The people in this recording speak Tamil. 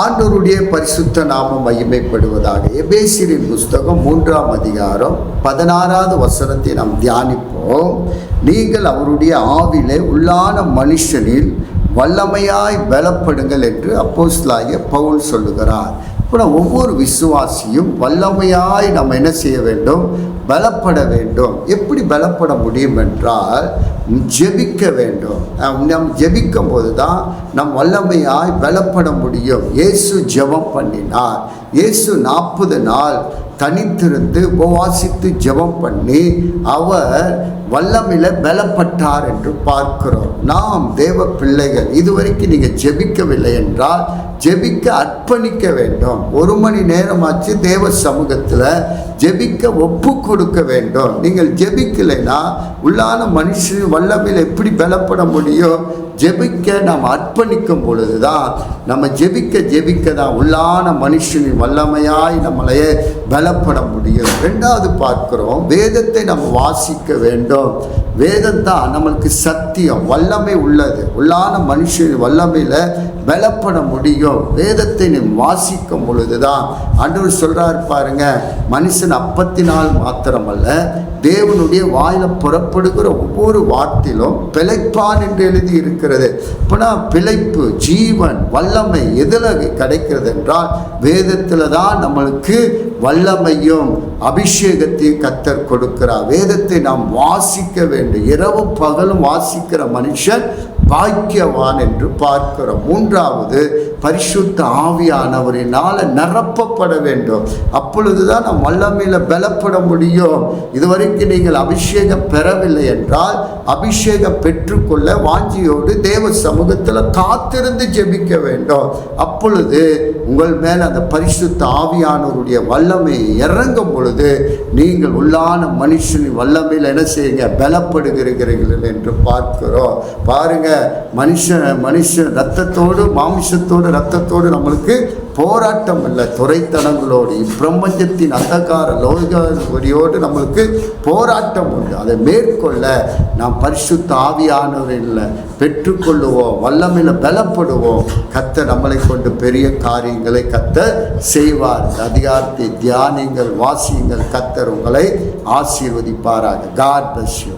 ஆண்டவருடைய பரிசுத்த நாமம் மகிமைப்படுவதாக. எபேசியரின் புஸ்தகம் 3ஆம் அதிகாரம் 16வது வசனத்தை நாம் தியானிப்போம். நீங்கள் அவருடைய ஆவிலே உள்ளான மனுஷனில் வல்லமையாய் பலப்படுங்கள் என்று அப்போஸ்தலனாகிய பவுல் சொல்லுகிறார். இப்போ ஒவ்வொரு விசுவாசியும் வல்லமையாய் நம்ம என்ன செய்ய வேண்டும்? பலப்பட வேண்டும். எப்படி பலப்பட முடியும் என்றால் ஜெபிக்க வேண்டும். நம் ஜெபிக்கும் போது தான் நம் வல்லமையாய் பலப்பட முடியும். இயேசு ஜெபம் பண்ணினார். இயேசு 40 நாள் தனித்திருந்து உபவாசித்து ஜெபம் பண்ணி அவர் வல்லமையில பலப்பட்டார் என்று பார்க்கிறோம். நாம் தேவ பிள்ளைகள் இதுவரைக்கும் நீங்கள் ஜெபிக்கவில்லை என்றால் ஜெபிக்க அர்ப்பணிக்க வேண்டும். 1 மணி நேரமாச்சு தேவ சமூகத்தில் ஜெபிக்க ஒப்பு கொடுக்க வேண்டும். நீங்கள் ஜெபிக்கலைன்னா உள்ளான மனுஷன் வல்லமையில் எப்படி பலப்பட முடியும்? ஜெபிக்க நாம் அர்ப்பணிக்கும் பொழுது தான் நம்ம ஜெபிக்க தான் உள்ளான மனுஷனின் வல்லமையாய் நம்மளையே பலப்பட முடியும். 2வது பார்க்கிறோம், வேதத்தை நம்ம வாசிக்க வேண்டும். வேதம் தான் நம்மளுக்கு சத்தியம், வல்லமை உள்ளது. உள்ளான மனுஷன் வல்லமையில் பலப்பட முடியும். வேதத்தை நீ வாசிக்கும் பொழுது தான் ஆண்டவர் சொல்கிறார் பாருங்க, மனுஷன் அப்பத்தினால் மாத்திரமல்ல தேவனுடைய வாயில் புறப்படுகிற ஒவ்வொரு வார்த்தையிலும் பிழைப்பான் என்று எழுதி இருக்கிறது. இப்போனா பிழைப்பு, ஜீவன், வல்லமை எதில் கிடைக்கிறது என்றால் வேதத்தில் தான் நம்மளுக்கு வல்லமையும் அபிஷேகத்தையும் கர்த்தர் கொடுக்கிறார். வேதத்தை நாம் வாசிக்க வேண்டும். இரவு பகலும் வாசிக்கிற மனுஷன் பாக்கியவான் என்று பார்க்கிறோம். 3வது பரிசுத்த ஆவியானவரினால் நிரப்பப்பட வேண்டும். அப்பொழுதுதான் நாம் வல்லமையில் பலப்பட முடியும். இதுவரைக்கும் நீங்கள் அபிஷேகம் பெறவில்லை என்றால் அபிஷேகம் பெற்றுக்கொள்ள வாஞ்சியோடு தேவ சமூகத்தில் காத்திருந்து ஜெபிக்க வேண்டும். அப்பொழுது உங்கள் மேல் அந்த பரிசுத்த ஆவியானவருடைய வல்லமை இறங்கும் பொழுது நீங்கள் உள்ளான மனுஷனின் வல்லமையில் என்ன செய்யுங்க? பலப்படுகிறீர்கள் என்று பார்க்கிறோம். பாருங்க, மனுஷன் ரத்தத்தோடு மாமிசத்தோடு ரத்தத்தோடு நம்மளுக்கு போராட்டம் இல்லை. துரைத்தனங்களோடு இப்பிரபஞ்சத்தின் அந்தகார லோகோடு நம்மளுக்கு போராட்டம் உண்டு. அதை மேற்கொள்ள நாம் பரிசுத்த ஆவியானவரில் பெற்றுக்கொள்ளுவோம், வல்லமையில் பலப்படுவோம். கர்த்தர் நம்மளை கொண்டு பெரிய காரியங்களை கர்த்தர் செய்வார். அதிகாரத்தை தியானிங்கள், வாசியுங்கள். கர்த்தர் உங்களை ஆசீர்வதிப்பாராக. God bless you.